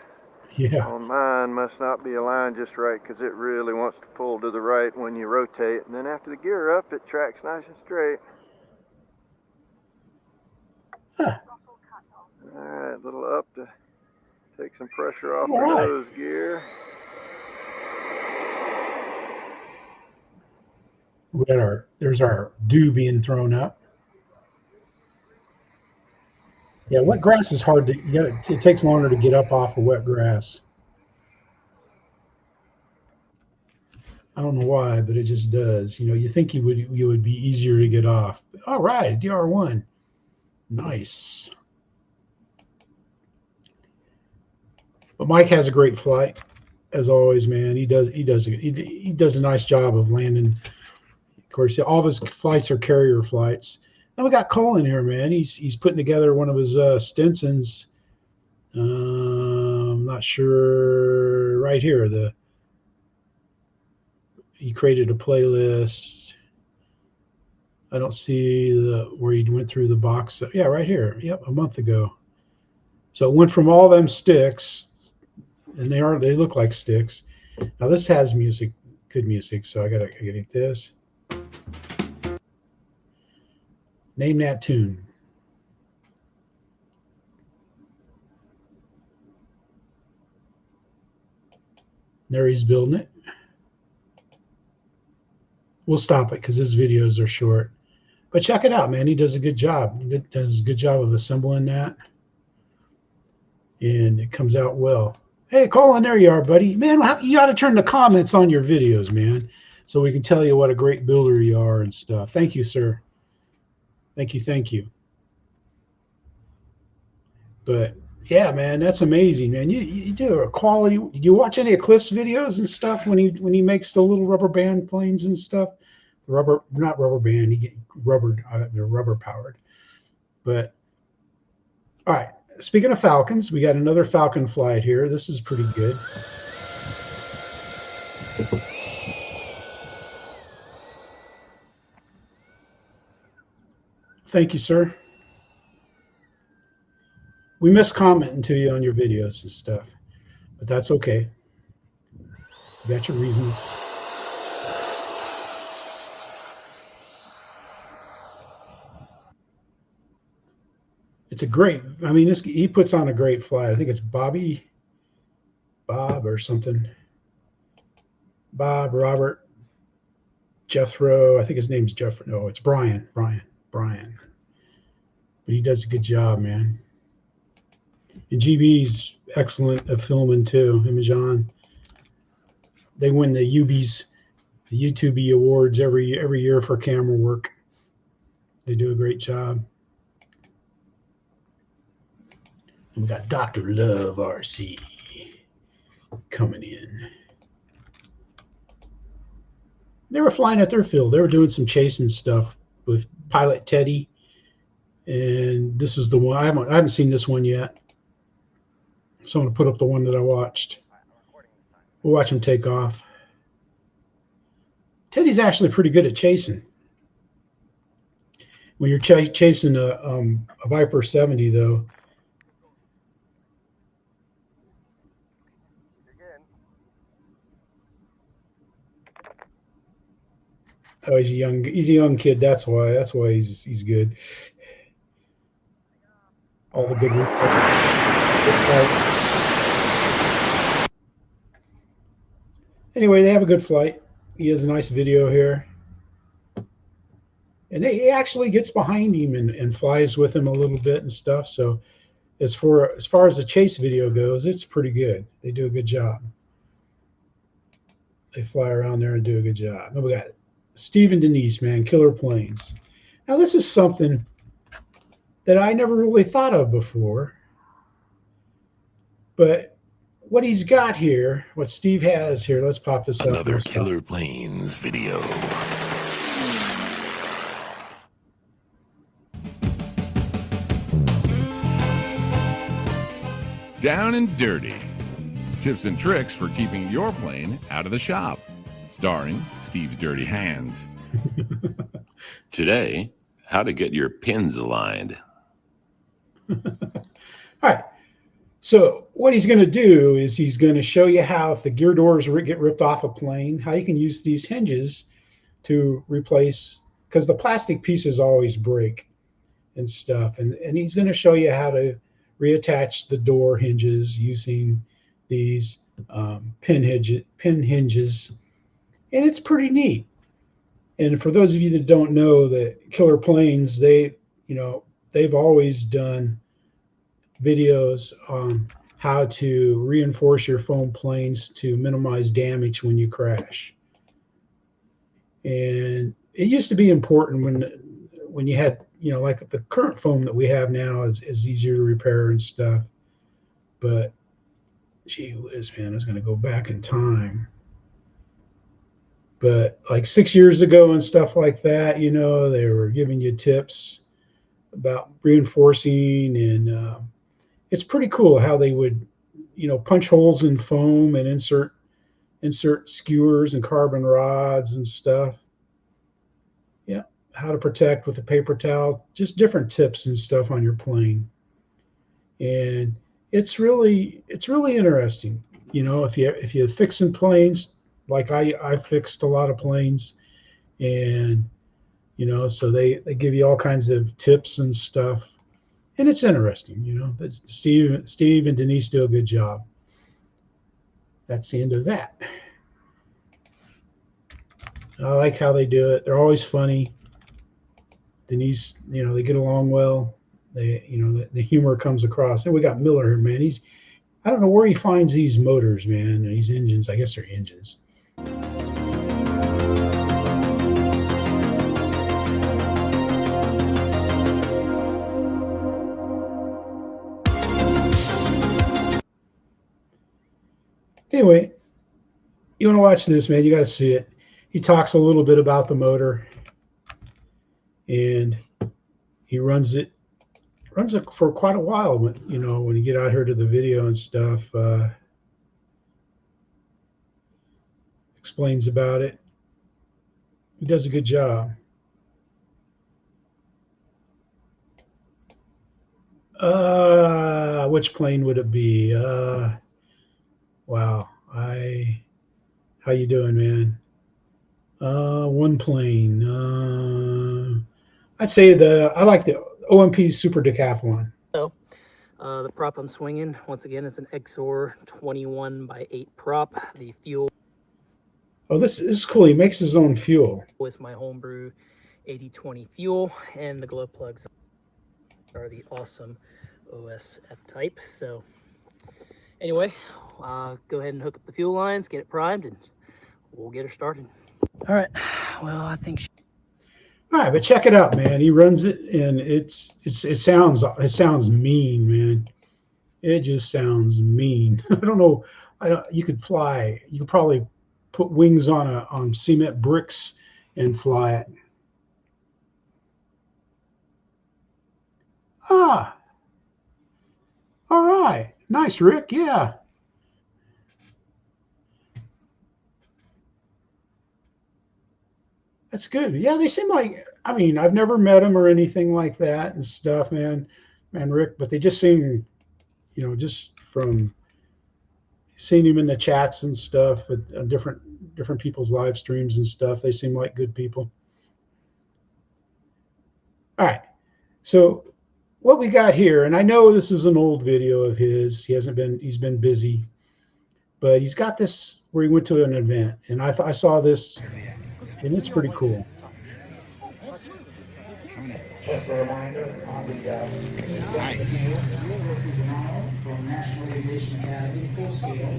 A: Yeah.
O: On mine must not be aligned just right because it really wants to pull to the right when you rotate, and then after the gear up, it tracks nice and straight.
A: Huh.
O: All right, a little up to take some pressure off
A: All
O: the
A: right.
O: nose gear.
A: We got there's our dew being thrown up. Yeah, wet grass is hard to get. It takes longer to get up off of wet grass. I don't know why, but it just does. You know, you think you would be easier to get off. All right, DR1, nice. But Mike has a great flight, as always, man. He does a nice job of landing. Of course, all of his flights are carrier flights. Now we got Cole in here, man. He's putting together one of his Stinsons. I'm not sure. Right here, he created a playlist. I don't see where he went through the box. Yeah, right here. Yep, a month ago. So it went from all them sticks, and they look like sticks. Now this has music, good music. So I gotta get this. Name that tune. There he's building it. We'll stop it because his videos are short. But check it out, man. He does a good job. He does a good job of assembling that. And it comes out well. Hey, Colin, there you are, buddy. Man, you got to turn the comments on your videos, man, so we can tell you what a great builder you are and stuff. Thank you, sir. Thank you. But yeah, man, that's amazing, man. You do a quality. You watch any of Cliff's videos and stuff when he makes the little rubber band planes and stuff? Not rubber band. He get they're rubber powered. But all right. Speaking of Falcons, we got another Falcon flight here. This is pretty good. Thank you, sir. We miss commenting to you on your videos and stuff, but that's okay. You got your reasons. It's a great, I mean, he puts on a great flight. I think it's Bob or something. Bob, Robert, Jethro. I think his name's Jethro. No, it's Brian. But he does a good job, man. And GeeBee's excellent at filming too. Him and John. They win the UBs, the YouTube awards every year for camera work. They do a great job. And we got Dr. Love RC coming in. They were flying at their field. They were doing some chasing stuff with Pilot Teddy. And this is the one. I haven't seen this one yet. So I'm going to put up the one that I watched. We'll watch him take off. Teddy's actually pretty good at chasing. When you're chasing a Viper 70, though, Oh, he's a young kid. That's why he's good. All the good this flight. Anyway, they have a good flight. He has a nice video here. And he actually gets behind him and flies with him a little bit and stuff. So as far as the chase video goes, it's pretty good. They do a good job. They fly around there and do a good job. Now we got Steve and Denise, man, killer planes. Now this is something that I never really thought of before. But what he's got here, what Steve has here, let's pop this up.
P: Another killer planes video.
Q: Down and Dirty. Tips and tricks for keeping your plane out of the shop. Starring Steve's Dirty Hands.
P: Today, how to get your pins aligned.
A: All right. So what he's going to do is he's going to show you how, if the gear doors get ripped off a plane, how you can use these hinges to replace, because the plastic pieces always break and stuff. And he's going to show you how to reattach the door hinges using these pin hinges. And it's pretty neat. And for those of you that don't know, that Killer Planes, they've always done videos on how to reinforce your foam planes to minimize damage when you crash. And it used to be important when you had, like the current foam that we have now is easier to repair and stuff. But gee whiz, man, I was going to go back in time. But like 6 years ago and stuff like that, they were giving you tips about reinforcing, and it's pretty cool how they would, punch holes in foam and insert skewers and carbon rods and stuff. Yeah, how to protect with a paper towel, just different tips and stuff on your plane. And it's really interesting. If you're fixing planes, like I fixed a lot of planes, and so they give you all kinds of tips and stuff, and it's interesting. Steve and Denise do a good job. That's the end of that. I like how they do it. They're always funny. Denise, they get along well. The humor comes across. And we got Miller here, man. I don't know where he finds these motors, man. These engines. I guess they're engines. Anyway, you want to watch this, man, you got to see it. He talks a little bit about the motor, and he runs it for quite a while when you get out here to the video and stuff. Explains about it. He does a good job. Which plane would it be? Wow. How you doing, man? One plane. I'd say I like the OMP Super Decathlon.
R: So, the prop I'm swinging, once again, is an Exor 21x8 prop. The fuel.
A: Oh, this is cool. He makes his own fuel.
R: With my homebrew 8020 fuel, and the glow plugs are the awesome OSF type. So, anyway, go ahead and hook up the fuel lines, get it primed, and we'll get her started. All right. Well, I think.
A: All right, but check it out, man. He runs it, and it sounds mean, man. It just sounds mean. I don't know. You could fly. You could probably put wings on cement bricks and fly it. All right. Nice, Rick. Yeah. That's good. Yeah, they seem like, I've never met them or anything like that and stuff, man, Rick, but they just seem, just from seeing him in the chats and stuff at different people's live streams and stuff, they seem like good people. All right. So what we got here, and I know this is an old video of his. He's been busy, but he's got this where he went to an event, and I saw this, and it's pretty cool.
S: Just a reminder on the from National Aviation Academy, full scale.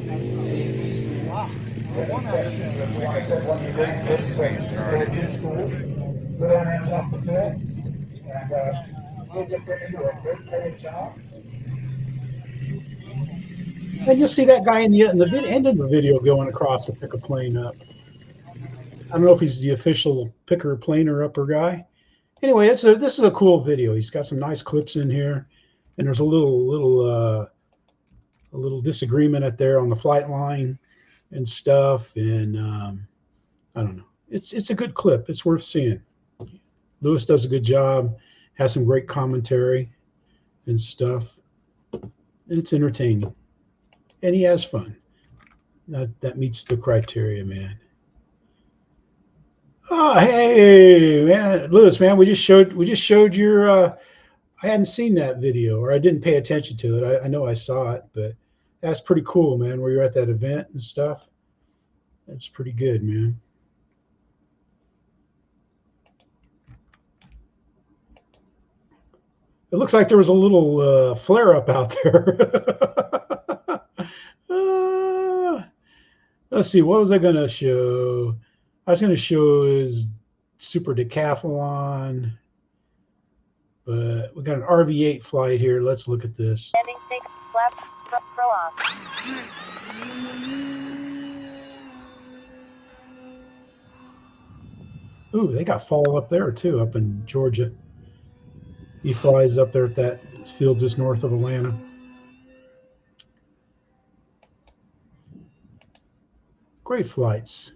S: Like I said, one of the great kids in school. Good on him off the field. And we'll get ready to do a great paid job.
A: And you'll see that guy in the end of the video going across to pick a plane up. I don't know if he's the official picker, planer, upper guy. Anyway, this is a cool video. He's got some nice clips in here, and there's a little disagreement out there on the flight line and stuff. And I don't know. It's a good clip. It's worth seeing. Lewis does a good job. Has some great commentary and stuff, and it's entertaining. And he has fun. That meets the criteria, man. Oh, hey, man, Lewis, man, we just showed your. I hadn't seen that video, or I didn't pay attention to it. I know I saw it, but that's pretty cool, man. Where you're at that event and stuff. That's pretty good, man. It looks like there was a little flare up out there. Let's see, what was I going to show? I was going to show his super decathlon, but we got an RV-8 flight here. Let's look at this.
G: Landing 6, flaps, throw off.
A: Ooh, they got fall up there too, up in Georgia. He flies up there at that field just north of Atlanta. Great flights.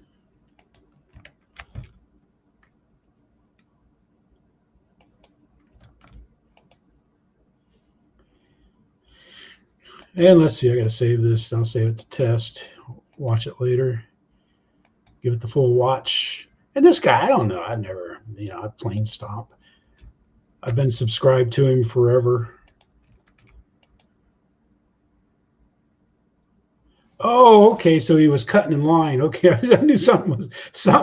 A: And let's see, I got to save this. I'll save it to test. Watch it later. Give it the full watch. And this guy, I don't know. I've never, I plane stomp. I've been subscribed to him forever. Oh, okay. So he was cutting in line. Okay, I knew something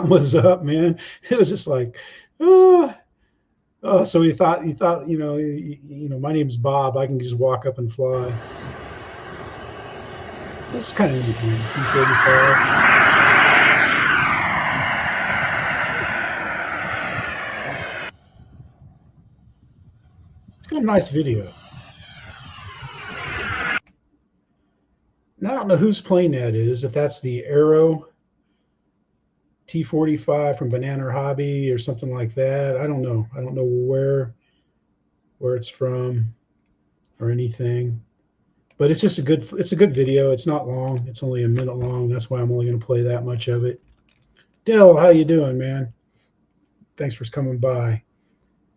A: was up, man. It was just like, oh. So he thought, my name's Bob. I can just walk up and fly. This is kind of neat, man. 235. It's got a nice video. Now, I don't know whose plane that is, if that's the Aero T45 from Banana Hobby or something like that. I don't know. I don't know where it's from or anything. But it's just a good video. It's not long. It's only a minute long. That's why I'm only going to play that much of it. Dill, how you doing, man? Thanks for coming by.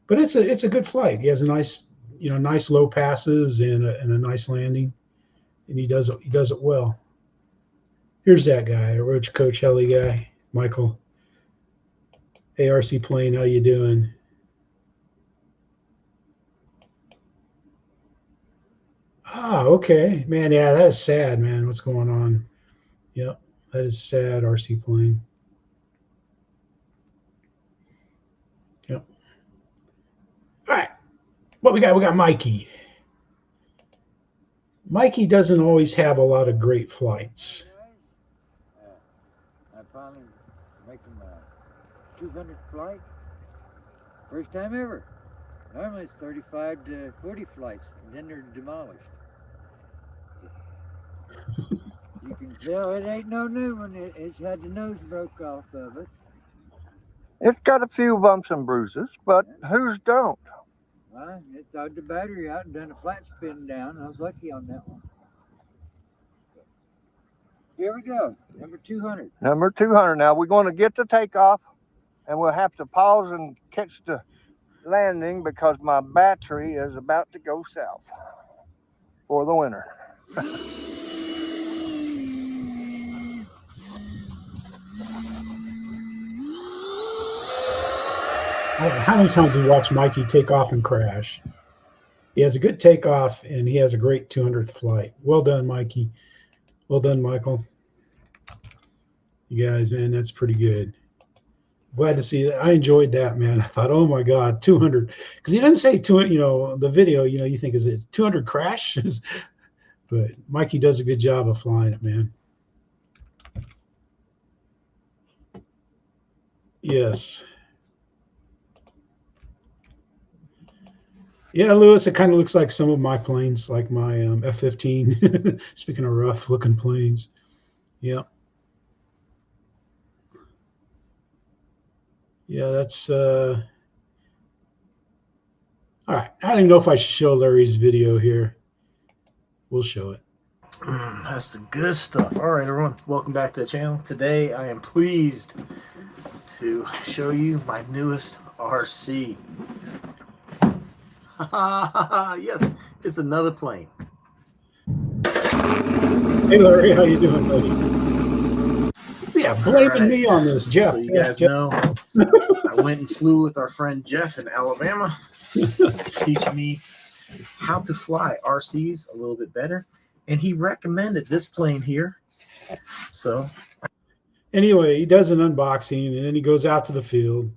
A: But it's a good flight. He has a nice, nice low passes and a nice landing. And he does it well. Here's that guy, a Roach Coach Heli guy, Michael. ARC plane, how you doing? Ah, okay, man. Yeah, that is sad, man. What's going on? Yep, that is sad. RC plane. Yep. All right, what we got? We got Mikey. Mikey doesn't always have a lot of great flights.
T: I finally making my 200 flight. First time ever. Normally it's 35 to 40 flights, and then they're demolished. You can tell it ain't no new one. It's had the nose broke off of it.
O: It's got a few bumps and bruises, but whose don't?
T: Well, it thawed the battery out and done a flat spin down. I was lucky on that one. Here we go, number 200.
O: Number 200. Now we're going to get the takeoff, and we'll have to pause and catch the landing because my battery is about to go south for the winter.
A: How many times do you watch Mikey take off and crash? He has a good takeoff, and he has a great 200th flight. Well done, Mikey. Well done, Michael. You guys, man, that's pretty good. Glad to see that. I enjoyed that, man. I thought, oh my God, 200. Because he doesn't say 200, you know, the video, you know, you think is it 200 crashes? But Mikey does a good job of flying it, man. Yes. Yeah, Lewis, it kind of looks like some of my planes, like my F-15. Speaking of rough-looking planes. Yeah. Yeah, that's... All right. I don't even know if I should show Larry's video here. We'll show it.
U: That's the good stuff. All right, everyone. Welcome back to the channel. Today, I am pleased to show you my newest RC. Yes, it's another plane.
A: Hey, Larry, how you doing, buddy? Yeah, blaming me on this, Jeff.
U: So you guys know, I went and flew with our friend Jeff in Alabama, teaching me how to fly RCs a little bit better, and he recommended this plane here. So
A: anyway, he does an unboxing, and then he goes out to the field.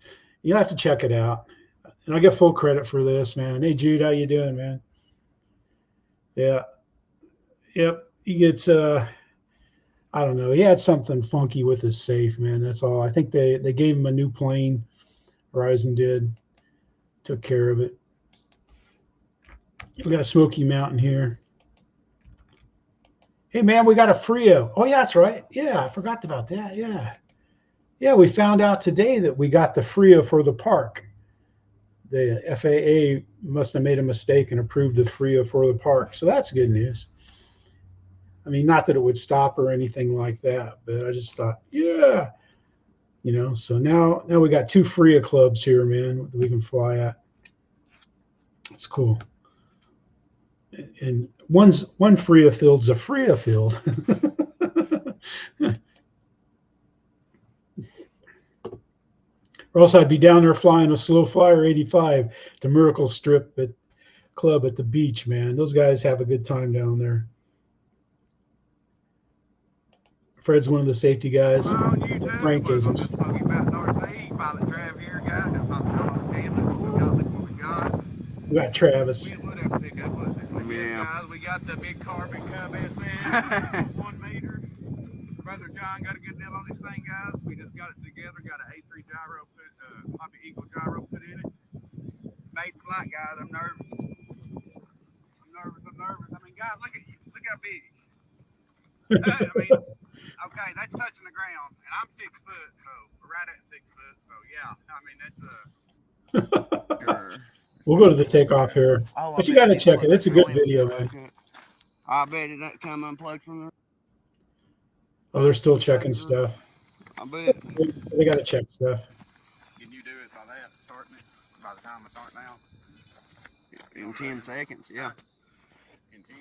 A: You'll have to check it out. And I get full credit for this, man. Hey, Jude, how you doing, man? Yeah. Yep. He gets, I don't know. He had something funky with his safe, man. That's all. I think they gave him a new plane. Verizon did. Took care of it. We got Smoky Mountain here. Hey, man, we got a Frio. Oh, yeah, that's right. Yeah, I forgot about that. Yeah. Yeah, we found out today that we got the Frio for the park. The FAA must have made a mistake and approved the Frio for the park. So that's good news. I mean, not that it would stop or anything like that, but I just thought, yeah, you know, so now we got 2 Frio clubs here, man, that we can fly at. It's cool. And one Frio field's a Frio field. Or else I'd be down there flying a Slow Flyer 85 to Miracle Strip Club at the beach, man. Those guys have a good time down there. Fred's one of the safety guys. Frank isn't. We got Travis.
V: Yeah. We got the big carbon Cub SM, 1 meter. Brother John got a good deal on this thing, guys. We just got it together. Got an A3 gyro Poppy Eagle gyro put in it. Made flight, guys. I'm nervous. I'm nervous. I mean, guys, look at you. Look how big. I mean, okay, that's touching the ground, and I'm 6 foot, so right at 6 foot. So yeah, I mean that's
A: We'll go to the takeoff here, but you got to check it. It's a good video, man.
V: I bet it doesn't come unplugged from there.
A: Oh, they're still checking stuff.
V: I bet.
A: They got to check stuff.
V: Can you do it by that, starting it, by the time I start now? In 10 seconds, yeah. In 10?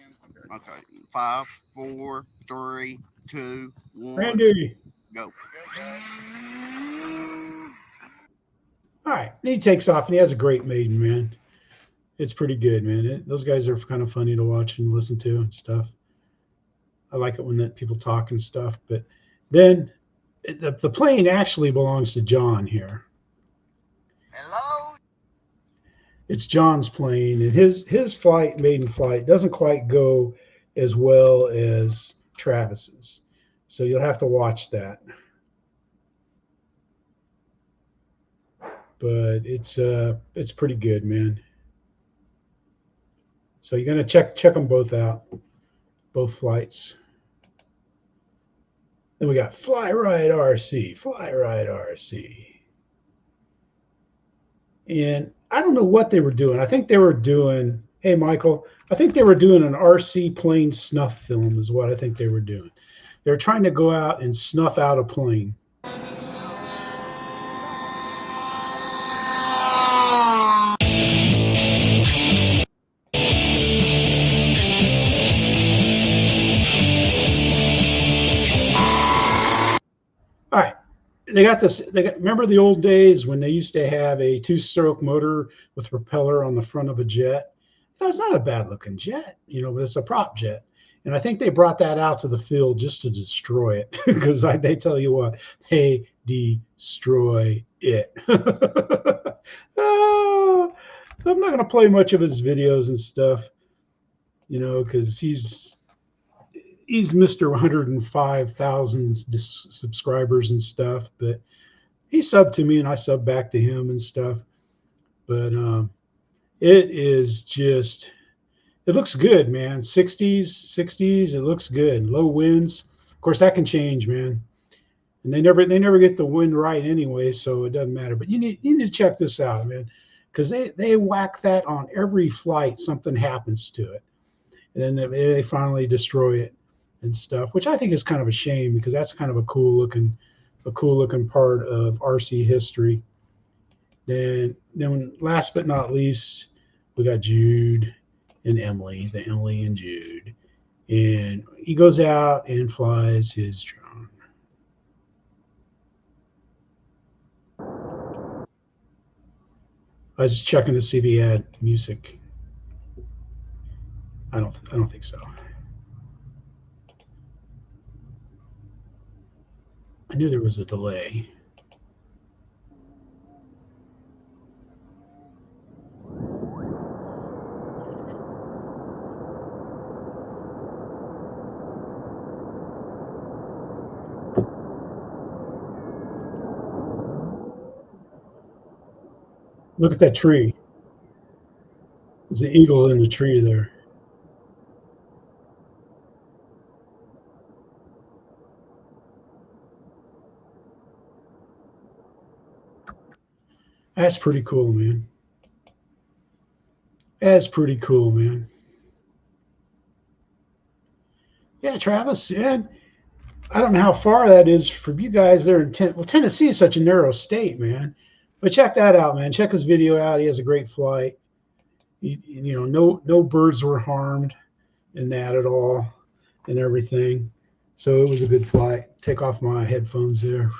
V: Okay. 5, 4, 3, 2, 1.
A: Randy.
V: Go.
A: All right. And he takes off, and he has a great maiden, man. It's pretty good, man. Those guys are kind of funny to watch and listen to and stuff. I like it when people talk and stuff. But then the plane actually belongs to John here.
V: Hello?
A: It's John's plane, and his flight, maiden flight, doesn't quite go as well as Travis's. So you'll have to watch that. But it's pretty good, man. So you're gonna check them both out, both flights. Then we got Fly Ride RC, Fly Ride RC. And I don't know what they were doing. I think they were doing, hey Michael, I think they were doing an RC plane snuff film is what I think they were doing. They were trying to go out and snuff out a plane. they got this. Remember the old days when they used to have a 2-stroke motor with propeller on the front of a jet? That's not a bad looking jet, but it's a prop jet. And I think they brought that out to the field just to destroy it because they tell you what, they destroy it. I'm not going to play much of his videos and stuff, because he's Mr. 105,000 subscribers and stuff, but he subbed to me and I subbed back to him and stuff. But it is just, it looks good, man. 60s, it looks good. Low winds. Of course, that can change, man. And they never get the wind right anyway, so it doesn't matter. But you need to check this out, man, because they whack that on every flight. Something happens to it, and then they finally destroy it and stuff, which I think is kind of a shame because that's kind of a cool looking part of RC history. Then last but not least, we got Jude and Emily, the Emily and Jude, and he goes out and flies his drone. I was just checking to see if he had music. I don't think so. I knew there was a delay. Look at that tree. There's an eagle in the tree there. That's pretty cool, man. That's pretty cool, man. Yeah, Travis, yeah. I don't know how far that is from you guys there in Tennessee is such a narrow state, man. But check that out, man. Check his video out. He has a great flight. No birds were harmed in that at all and everything. So it was a good flight. Take off my headphones there.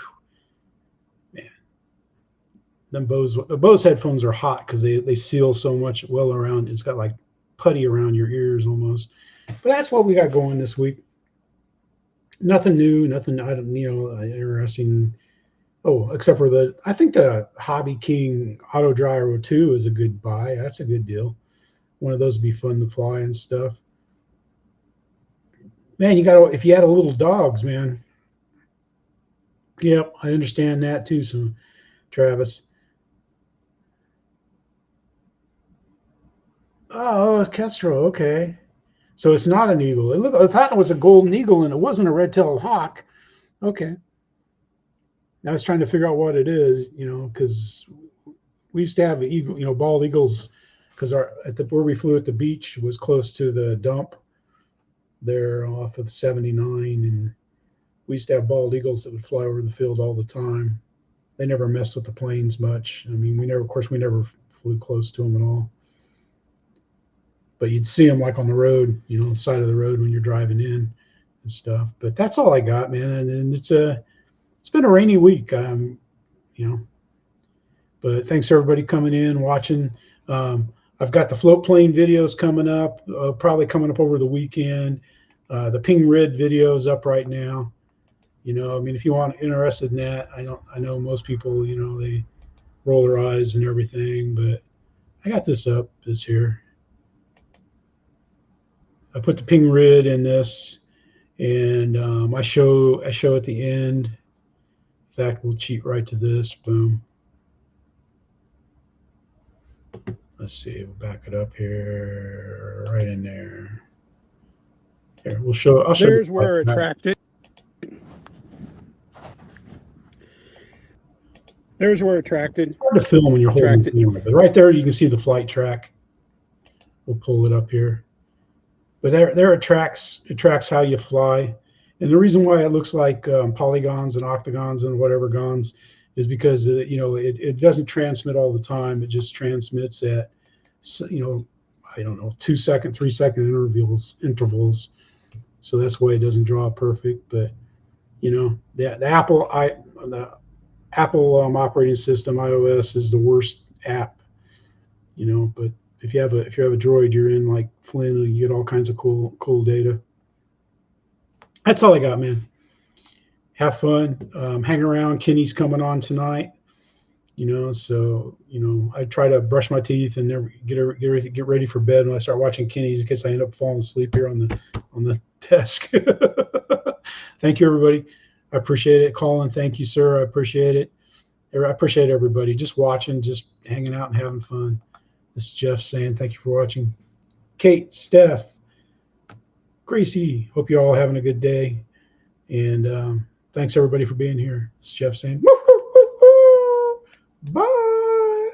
A: Man, the Bose headphones are hot because they seal so much well around. It's got like putty around your ears almost. But that's what we got going this week. Nothing new, nothing interesting. Oh, except for I think the Hobby King Auto Dryer 2 is a good buy. That's a good deal. One of those would be fun to fly and stuff. Man, if you had a little dogs, man. Yep, I understand that too, so Travis. Oh, it's Kestrel, okay. So it's not an eagle. I thought it was a golden eagle and it wasn't a red-tailed hawk. Okay. I was trying to figure out what it is, because we used to have eagle, bald eagles, because where we flew at the beach was close to the dump there off of 79, and we used to have bald eagles that would fly over the field all the time. They never messed with the planes much. I mean, we never flew close to them at all. But you'd see them like on the road, the side of the road when you're driving in and stuff. But that's all I got, man. And it's been a rainy week, but thanks everybody coming in, watching. I've got the float plane videos coming up, probably coming up over the weekend. The Ping Red video is up right now. If you want interested in that, I know most people, they roll their eyes and everything, but I got this up, this here. I put the Ping Red in this, and I show at the end. In fact, we'll cheat right to this. Boom. Let's see. We'll back it up here, right in there. Here, I'll show.
M: There's where attracted. There's where attracted.
A: It's hard to film when you're holding the camera, but right there you can see the flight track. We'll pull it up here. But there it tracks how you fly. And the reason why it looks like polygons and octagons and whatever gons is because it doesn't transmit all the time. It just transmits at I don't know, 2 second, 3 second intervals. So that's why it doesn't draw perfect. But the Apple operating system, iOS, is the worst app, you know. But if you have a Droid, you're in like Flynn, and you get all kinds of cool data. That's all I got, man. Have fun. Hang around. Kenny's coming on tonight. You know, so you know, I try to brush my teeth and never get ready for bed when I start watching Kenny's, in case I end up falling asleep here on the desk. Thank you, everybody. I appreciate it. Colin, thank you, sir. I appreciate it. I appreciate everybody just watching, just hanging out and having fun. This is Jeff saying thank you for watching. Kate, Steph, Gracie, hope you're all having a good day. And thanks, everybody, for being here. This is Jeff saying, woo, woo, woo, woo. Bye.